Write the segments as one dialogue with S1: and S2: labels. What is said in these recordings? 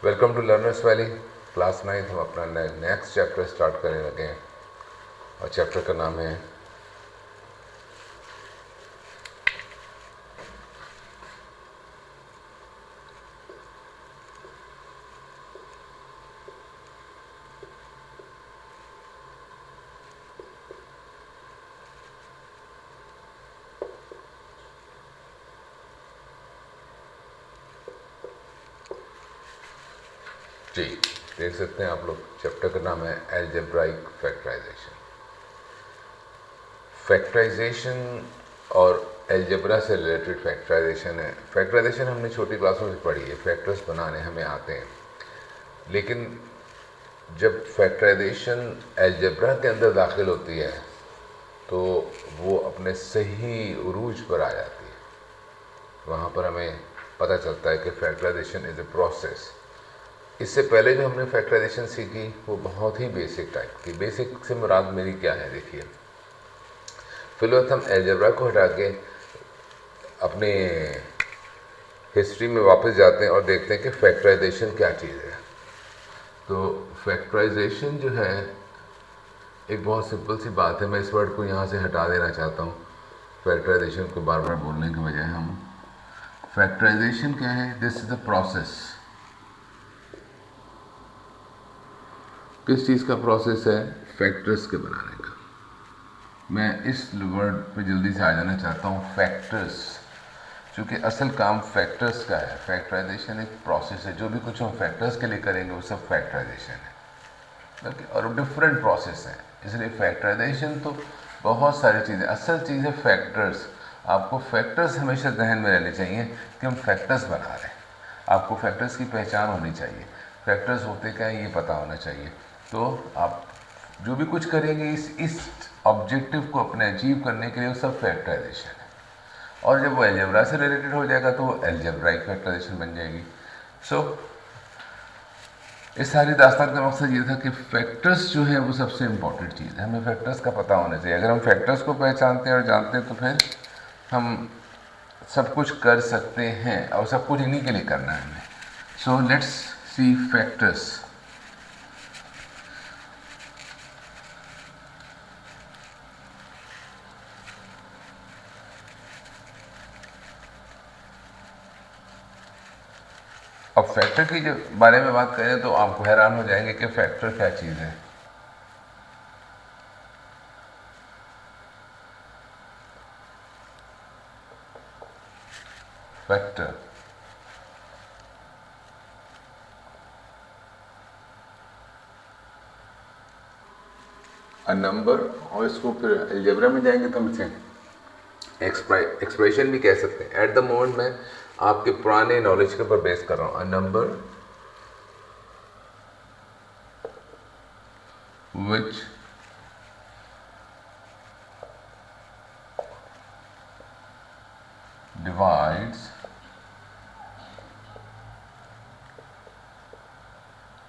S1: Welcome to learners valley class 9। हम अपना next chapter start करने लगे हैं और चैप्टर का नाम है जी। देख सकते हैं आप लोग, चैप्टर का नाम है अलजेब्राइक फैक्टराइजेशन। फैक्टराइजेशन और अलजेब्रा से रिलेटेड फैक्टराइजेशन है। फैक्टराइजेशन हमने छोटी क्लासों में पढ़ी है, फैक्टर्स बनाने हमें आते हैं, लेकिन जब फैक्टराइजेशन अलजेब्रा के अंदर दाखिल होती है तो वो अपने सही उरूज पर आ जाती है। वहाँ पर हमें पता चलता है कि फैक्टराइजेशन इज़ ए प्रोसेस। इससे पहले जो हमने फैक्टराइजेशन सीखी वो बहुत ही बेसिक टाइप की। बेसिक से मुराद मेरी क्या है, देखिए, फिलहाल हम अलजेब्रा को हटा के अपने हिस्ट्री में वापस जाते हैं और देखते हैं कि फैक्टराइजेशन क्या चीज़ है। तो फैक्टराइजेशन जो है एक बहुत सिंपल सी बात है। मैं इस वर्ड को यहाँ से हटा देना चाहता हूँ, फैक्टराइजेशन को बार बार बोलने के बजाय हम फैक्टराइजेशन क्या है, दिस इज़ द प्रोसेस। किस चीज़ का प्रोसेस है? फैक्टर्स के बनाने का। मैं इस वर्ड पे जल्दी से आ जाना चाहता हूँ, फैक्टर्स, क्योंकि असल काम फैक्टर्स का है। फैक्टराइजेशन एक प्रोसेस है, जो भी कुछ हम फैक्टर्स के लिए करेंगे वो सब फैक्टराइजेशन है। ओके, और डिफरेंट प्रोसेस है, इसलिए फैक्टराइजेशन तो बहुत सारी चीज़ें। असल चीज़ है फैक्टर्स। आपको फैक्टर्स हमेशा जहन में रहने चाहिए कि हम फैक्टर्स बना रहे हैं। आपको फैक्टर्स की पहचान होनी चाहिए, फैक्टर्स होते क्या है ये पता होना चाहिए। तो आप जो भी कुछ करेंगे इस ऑब्जेक्टिव को अपने अचीव करने के लिए, वो सब फैक्टराइजेशन है। और जब वो अलजेब्रा से रिलेटेड हो जाएगा तो वो अलजेब्राइक फैक्टराइजेशन बन जाएगी। सो इस सारी दास्तान का मकसद ये था कि फैक्टर्स जो है वो सबसे इम्पॉर्टेंट चीज़ है, हमें फैक्टर्स का पता होना चाहिए। अगर हम फैक्टर्स को पहचानते हैं और जानते हैं तो फिर हम सब कुछ कर सकते हैं, और सब कुछ इन्हीं के लिए करना है हमें। So let's see factors. अब फैक्टर की जो बारे में बात करें तो आपको हैरान हो जाएंगे कि फैक्टर क्या चीज़ है। फैक्टर अ नंबर, और इसको फिर अलजेब्रा में जाएंगे तो हम इसे एक्सप्रेशन भी कह सकते हैं। एट द मोमेंट मैं आपके पुराने नॉलेज के ऊपर बेस कर रहा हूँ। A number which divides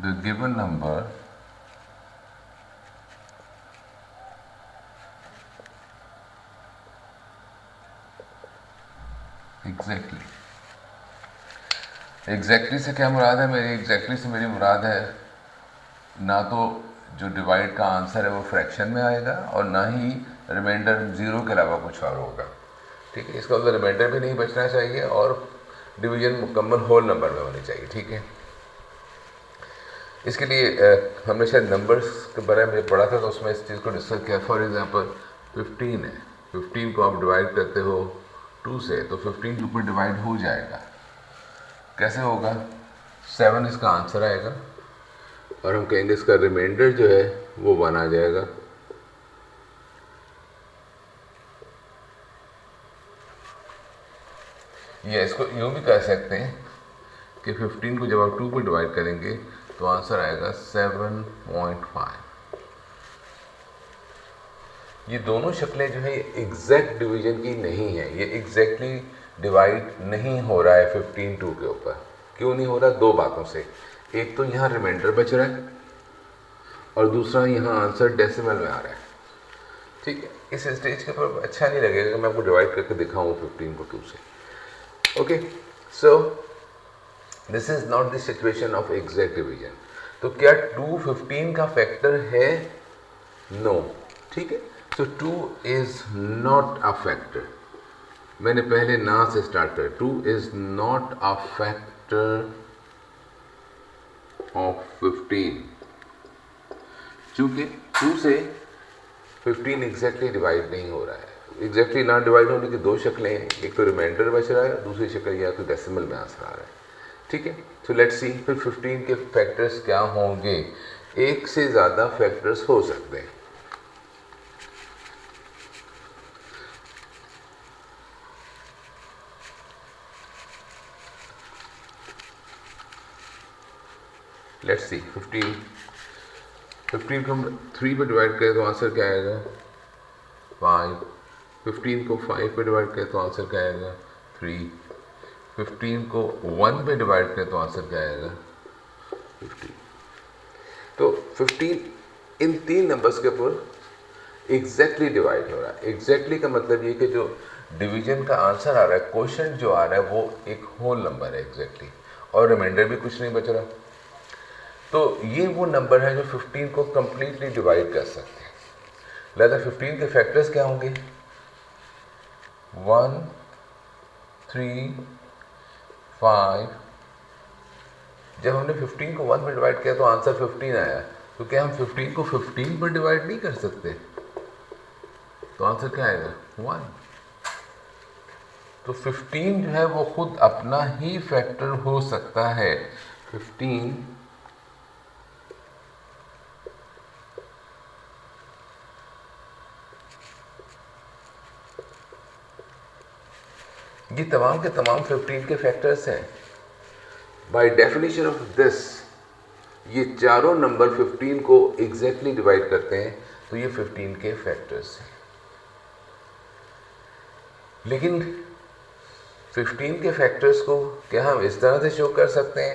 S1: the given number exactly। Exactly से क्या मुराद है मेरी? एग्जैक्टली से मेरी मुराद है ना तो जो डिवाइड का आंसर है वो फ्रैक्शन में आएगा, और ना ही रिमाइंडर ज़ीरो के अलावा कुछ और होगा। ठीक है, इसका मतलब रिमाइंडर भी नहीं बचना चाहिए और डिवीजन मुकम्मल होल नंबर में होनी चाहिए। ठीक है, इसके लिए हमने शायद नंबर्स के बारे में पढ़ा था, तो उसमें इस चीज़ को डिस्कस किया। फॉर एग्जांपल 15 है, 15 को आप डिवाइड करते हो 2 से, तो 15 के ऊपर डिवाइड हो जाएगा। कैसे होगा? 7 इसका आंसर आएगा, और हम कहेंगे इसका रिमाइंडर जो है वो 1 आ जाएगा। या इसको यूँ भी कह सकते हैं कि 15 को जब आप 2 पर डिवाइड करेंगे तो आंसर आएगा 7.5। ये दोनों शक्लें जो है एग्जैक्ट डिवीजन की नहीं है, ये एग्जैक्टली डिवाइड नहीं हो रहा है 15 2 के ऊपर। क्यों नहीं हो रहा? दो बातों से। एक तो यहाँ रिमाइंडर बच रहा है, और दूसरा यहाँ आंसर डेसिमल में आ रहा है। ठीक है, इस स्टेज के ऊपर अच्छा नहीं लगेगा कि मैं आपको डिवाइड करके दिखाऊँ 15 को 2 से। Okay, so this is not the situation of exact division. तो क्या 2 15 का फैक्टर है? नो। ठीक है, सो 2 इज नॉट अ फैक्टर। मैंने पहले ना से स्टार्ट कर, 2 is not a factor of 15, चूंकि 2 से 15 एग्जैक्टली डिवाइड नहीं हो रहा है। एग्जैक्टली ना डिवाइड होने की दो शक्लें हैं, एक तो रिमाइंडर बच रहा है, दूसरी शक्ल या तो डेसिमल में आंसर आ रहा है। ठीक है, तो लेट्स सी फिर 15 के फैक्टर्स क्या होंगे। एक से ज़्यादा फैक्टर्स हो सकते हैं। लेट्स सी 15 को 3 पे डिवाइड करें तो आंसर क्या आएगा? 5। 15 को 5 पे डिवाइड करें तो आंसर क्या आएगा? 3। 15 को 1 पे डिवाइड करें तो आंसर क्या आएगा? 15। तो 15 इन 3 नंबर्स के ऊपर एग्जैक्टली डिवाइड हो रहा है। एग्जैक्टली का मतलब ये कि जो डिवीजन का आंसर आ रहा है, क्वोशंट जो आ रहा है वो एक होल नंबर है एग्जैक्टली, और रिमाइंडर भी कुछ नहीं बच रहा। तो ये वो नंबर है जो 15 को कंप्लीटली डिवाइड कर सकते हैं। लिहाजा 15 के फैक्टर्स क्या होंगे? 1 3 5। जब हमने 15 को 1 में डिवाइड किया तो आंसर 15 आया, तो क्या हम 15 को 15 पर डिवाइड नहीं कर सकते? तो आंसर क्या आएगा? 1। तो 15 जो है वो खुद अपना ही फैक्टर हो सकता है। 15 ये तमाम के तमाम 15 के फैक्टर्स हैं। बाय डेफिनेशन ऑफ दिस, ये चारों नंबर 15 को एग्जैक्टली डिवाइड करते हैं, तो ये 15 के फैक्टर्स हैं। लेकिन 15 के फैक्टर्स को क्या हम इस तरह से शो कर सकते हैं?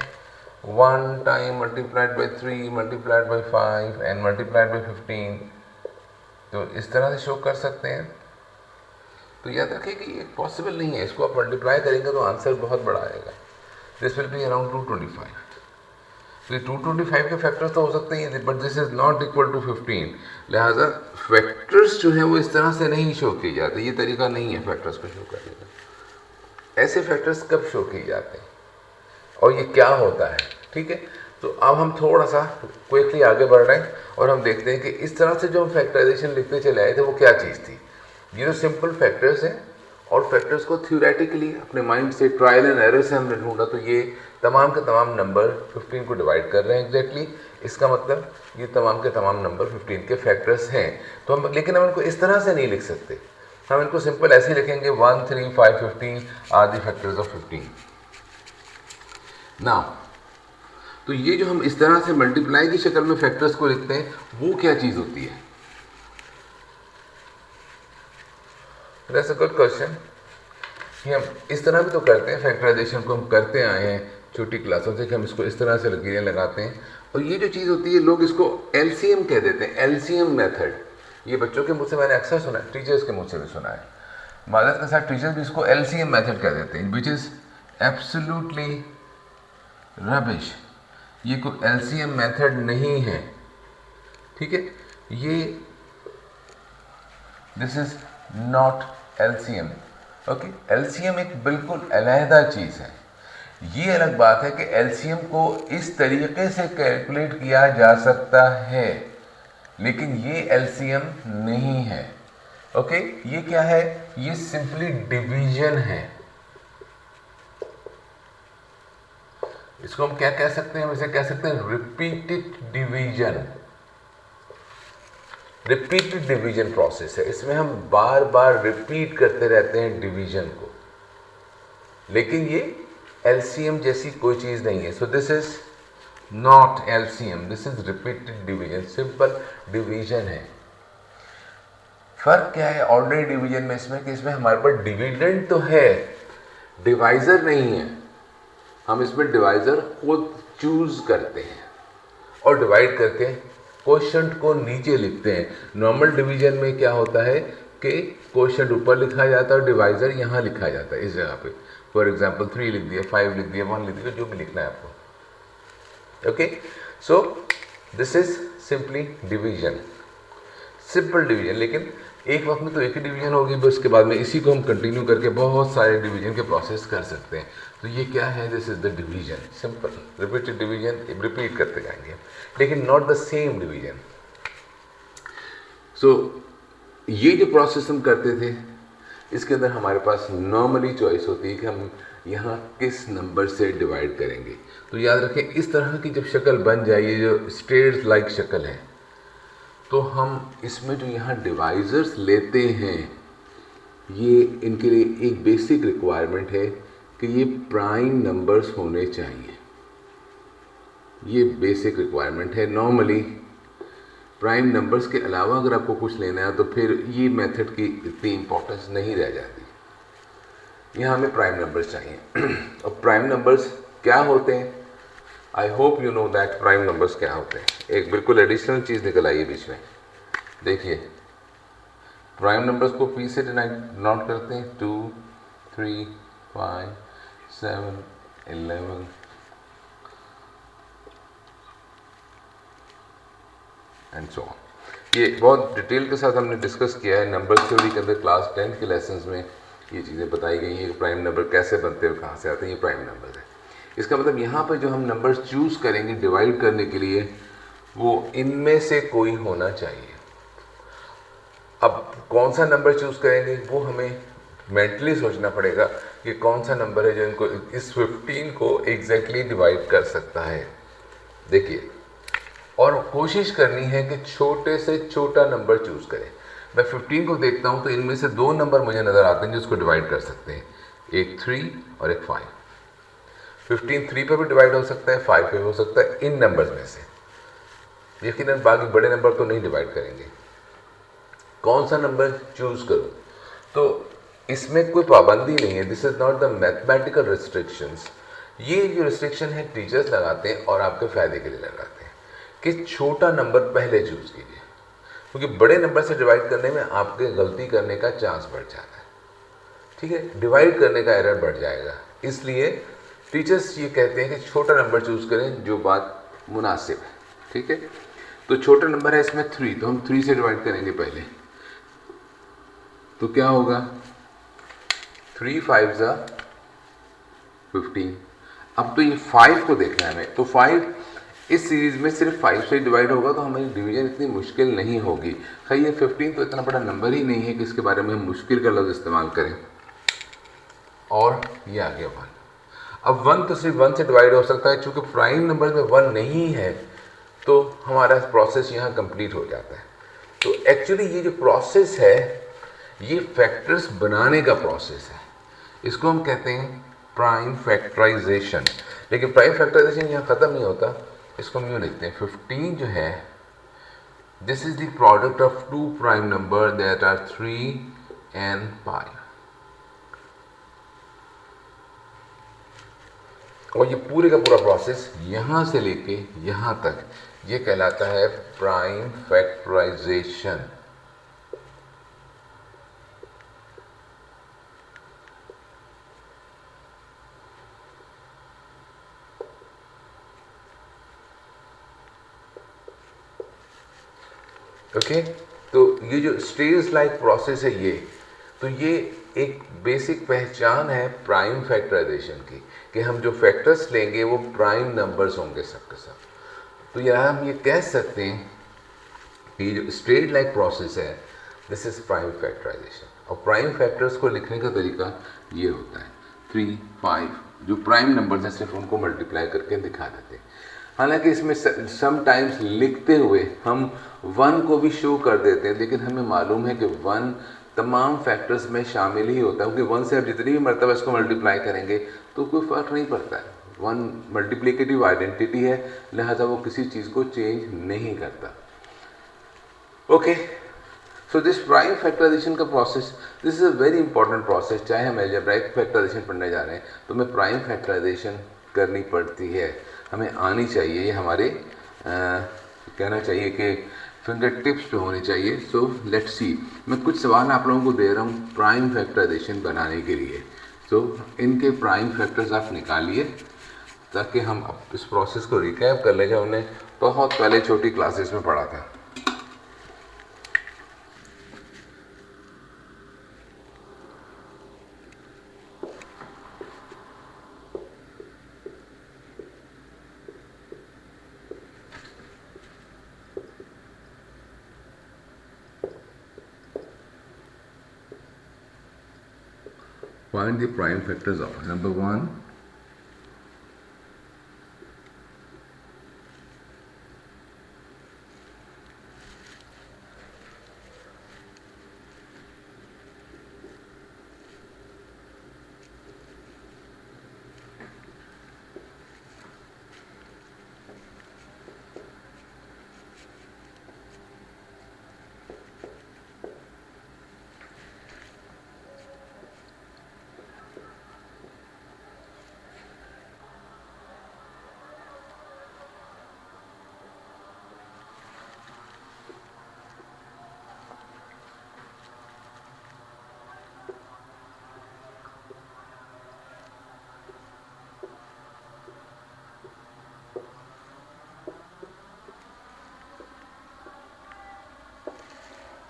S1: 1 time multiplied by 3 multiplied by 5 and multiplied by 15, तो इस तरह से शो कर सकते हैं। तो याद रखें कि ये पॉसिबल नहीं है। इसको आप मल्टीप्लाई करेंगे तो आंसर बहुत बड़ा आएगा। This will be around 225। तो ये 225 के फैक्टर्स तो हो सकते हैं, but this is not equal to 15। लिहाजा फैक्टर्स जो हैं वो इस तरह से नहीं शो किए जाते। ये तरीका नहीं है फैक्टर्स को शो करने का। ऐसे फैक्टर्स कब शो किए जाते हैं और ये क्या होता है? ठीक है, तो अब हम थोड़ा सा क्विकली आगे बढ़ रहे हैं और हम देखते हैं कि इस तरह से जो हम फैक्टराइजेशन लिखते चले आए थे वो क्या चीज़ थी। ये जो सिंपल फैक्टर्स हैं, और फैक्टर्स को थ्योरेटिकली अपने माइंड से ट्रायल एंड एरर से हमने ढूंढा, तो ये तमाम के तमाम नंबर 15 को डिवाइड कर रहे हैं एग्जैक्टली। इसका मतलब ये तमाम के तमाम नंबर 15 के फैक्टर्स हैं। तो हम, लेकिन हम इनको इस तरह से नहीं लिख सकते। हम इनको सिंपल ऐसे ही लिखेंगे 1 3 5 15 are the factors of 15। Now तो ये जो हम इस तरह से मल्टीप्लाई की शक्ल में फैक्टर्स को लिखते हैं, वो क्या चीज़ होती है? That's a good question। कि हम इस तरह भी तो करते हैं, फैक्टराइजेशन को हम करते आए हैं छोटी क्लासों से कि हम इसको इस तरह से लकीरें लगाते हैं। और ये जो चीज़ होती है, लोग इसको एलसीएम कह देते हैं, एलसीएम मेथड। ये बच्चों के मुँह से मैंने अक्सर सुना है, टीचर्स के मुँह से भी सुना है। मादर के साथ टीचर्स भी इसको एलसीएम मेथड कह देते हैं, विच इज़ एब्सोल्युटली रबिश। ये कोई एलसीएम मेथड नहीं है। ठीक है, ये this is not LCM. Okay, LCM एक बिल्कुल अलहदा चीज़ है। ये अलग बात है कि एलसीएम को इस तरीके से कैलकुलेट किया जा सकता है, लेकिन ये एलसीएम नहीं है। ओके, ये क्या है? ये सिंपली डिवीजन है। इसको हम क्या कह सकते हैं? हम इसे कह सकते हैं repeated division. Repeated division process है। इसमें हम बार बार रिपीट करते रहते हैं डिवीजन को, लेकिन ये एलसीएम जैसी कोई चीज़ नहीं है। So this is not LCM, this is repeated division, simple division है। फर्क क्या है ऑर्डिनरी डिवीजन में इसमें कि इसमें हमारे पास डिविडेंड तो है, डिवाइजर नहीं है। हम इसमें डिवाइजर खुद चूज करते हैं और डिवाइड करके क्वोशंट को नीचे लिखते हैं। नॉर्मल डिवीजन में क्या होता है के कोशेंट ऊपर लिखा जाता है और डिवाइज़र यहाँ लिखा जाता है इस जगह पे। फॉर एग्जांपल 3 लिख दिया, 5 लिख दिया, 1 लिख दिया, जो भी लिखना है आपको। Okay, so this is simply division, simple division. लेकिन एक वक्त में तो एक ही डिवीजन होगी, बस उसके बाद में इसी को हम कंटिन्यू करके बहुत सारे डिवीजन के प्रोसेस कर सकते हैं। तो ये क्या है, this is the division, simple repeated division, repeat करते जाएंगे, लेकिन नॉट द सेम डिवीजन। सो ये जो प्रोसेस हम करते थे, इसके अंदर हमारे पास नॉर्मली चॉइस होती है कि हम यहाँ किस नंबर से डिवाइड करेंगे। तो याद रखें, इस तरह की जब शक्ल बन जाए, ये जो स्टेयर्स लाइक शक्ल है, तो हम इसमें जो यहाँ डिवाइजर्स लेते हैं, ये इनके लिए एक बेसिक रिक्वायरमेंट है कि ये प्राइम नंबर्स होने चाहिए। ये बेसिक रिक्वायरमेंट है। नॉर्मली प्राइम नंबर्स के अलावा अगर आपको कुछ लेना है तो फिर ये मेथड की इतनी इम्पोर्टेंस नहीं रह जाती। यहाँ हमें प्राइम नंबर्स चाहिए। और प्राइम नंबर्स क्या होते हैं, I hope you know that prime numbers क्या होते हैं। एक बिल्कुल एडिशनल चीज़ निकल आई है बीच में, देखिए प्राइम नंबर्स को पी से डिनोट करते हैं, 2, 3, 5, 7, 11 एंड सो ऑन। ये बहुत डिटेल के साथ हमने डिस्कस किया है नंबर थ्योरी के अंदर। क्लास 10 के लेसन्स में ये चीज़ें बताई गई हैं कि प्राइम नंबर कैसे बनते हैं, कहाँ से आते हैं, ये प्राइम नंबर है। इसका मतलब यहाँ पर जो हम नंबर्स चूज़ करेंगे डिवाइड करने के लिए, वो इनमें से कोई होना चाहिए। अब कौन सा नंबर चूज़ करेंगे वो हमें मेंटली सोचना पड़ेगा कि कौन सा नंबर है जो इनको इस 15 को एग्जैक्टली डिवाइड कर सकता है। देखिए, और कोशिश करनी है कि छोटे से छोटा नंबर चूज़ करें। मैं 15 को देखता हूँ तो इनमें से 2 नंबर मुझे नज़र आते हैं जो इसको डिवाइड कर सकते हैं, एक 3 और एक 5। 15 3 पे भी डिवाइड हो सकता है, 5 पे भी हो सकता है, इन नंबर्स में से। यकीनन बाकी बड़े नंबर तो नहीं डिवाइड करेंगे। कौन सा नंबर चूज़ करूँ, तो इसमें कोई पाबंदी नहीं है। This is not the mathematical restrictions. ये जो रिस्ट्रिक्शन है टीचर्स लगाते हैं और आपके फ़ायदे के लिए लगाते हैं कि छोटा नंबर पहले चूज़ कीजिए, क्योंकि बड़े नंबर से डिवाइड करने में आपके गलती करने का चांस बढ़ जाता है। ठीक है, डिवाइड करने का एरर बढ़ जाएगा। इसलिए टीचर्स ये कहते हैं कि छोटा नंबर चूज़ करें जो बात मुनासिब है। ठीक है, तो छोटा नंबर है इसमें 3, तो हम 3 से डिवाइड करेंगे पहले। तो क्या होगा, 3 5 ज़ा 15। अब तो ये 5 को देखना है हमें, तो 5 इस सीरीज़ में सिर्फ 5 से डिवाइड होगा, तो हमारी डिवीजन इतनी मुश्किल नहीं होगी। खैर ये 15 तो इतना बड़ा नंबर ही नहीं है कि इसके बारे में हम मुश्किल का लफ्ज़ इस्तेमाल करें। और ये आ गया 1। अब 1 तो सिर्फ 1 से डिवाइड हो सकता है, चूँकि प्राइम नंबर में 1 नहीं है तो हमारा प्रोसेस यहाँ कंप्लीट हो जाता है। तो एक्चुअली ये जो प्रोसेस है ये फैक्टर्स बनाने का प्रोसेस है, इसको हम कहते हैं प्राइम फैक्टराइजेशन। लेकिन प्राइम फैक्टराइजेशन यहाँ ख़त्म नहीं होता, इसको हम यूँ लिखते हैं 15 जो है, this is the product of 2 prime number that are 3 and 5। और ये पूरे का पूरा प्रोसेस यहाँ से लेके यहाँ तक ये कहलाता है प्राइम फैक्टराइजेशन। ओके, तो ये जो स्टेज लाइक प्रोसेस है ये एक बेसिक पहचान है प्राइम फैक्टराइजेशन की, कि हम जो फैक्टर्स लेंगे वो प्राइम नंबर्स होंगे सबके सब। तो यहाँ हम ये कह सकते हैं कि जो स्टेज लाइक प्रोसेस है दिस इज प्राइम फैक्टराइजेशन। और प्राइम फैक्टर्स को लिखने का तरीका ये होता है, 3 5 जो प्राइम नंबर्स हैं सिर्फ उनको मल्टीप्लाई करके दिखा देते हैं। हालांकि इसमें समटाइम्स लिखते हुए हम 1 को भी शो कर देते हैं, लेकिन हमें मालूम है कि 1 तमाम फैक्टर्स में शामिल ही होता है, क्योंकि 1 से आप जितनी भी मरतबा इसको मल्टीप्लाई करेंगे तो कोई फ़र्क नहीं पड़ता है। 1 मल्टीप्लिकेटिव आइडेंटिटी है, लिहाजा वो किसी चीज़ को चेंज नहीं करता। Okay, so this prime factorisation का process, this is a very important process. चाहे हम अलजेब्राइक फैक्टराइजेशन पढ़ने जा रहे हैं तो हमें प्राइम फैक्टराइजेशन करनी पड़ती है, हमें आनी चाहिए। ये हमारे कहना चाहिए कि फिंगर टिप्स पे होनी चाहिए। सो लेट्स सी, मैं कुछ सवाल आप लोगों को दे रहा हूँ प्राइम फैक्टराइजेशन बनाने के लिए। सो इनके प्राइम फैक्टर्स आप निकालिए ताकि हम इस प्रोसेस को रिकैप कर लें जो हमने बहुत पहले छोटी क्लासेस में पढ़ा था। Find the prime factors of number 1,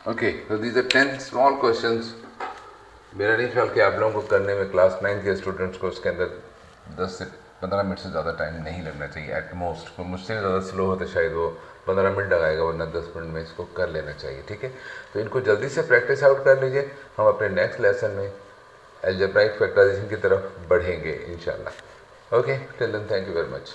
S1: okay. तो दीज आर 10 स्मॉल क्वेश्चंस। मेरा नहीं ख्याल कि आप लोगों को करने में क्लास 9 के स्टूडेंट्स को उसके अंदर 10 से 15 मिनट से ज़्यादा टाइम नहीं लगना चाहिए एट मोस्ट। कोई मुझसे ज़्यादा स्लो होता शायद वो 15 मिनट लगाएगा, वरना 10 मिनट में इसको कर लेना चाहिए। ठीक है, तो इनको जल्दी से प्रैक्टिस आउट कर लीजिए। हम अपने नेक्स्ट लेसन में अलजेब्राइक फैक्टराइजेशन की तरफ बढ़ेंगे इंशाल्लाह। Okay, till then thank you very much.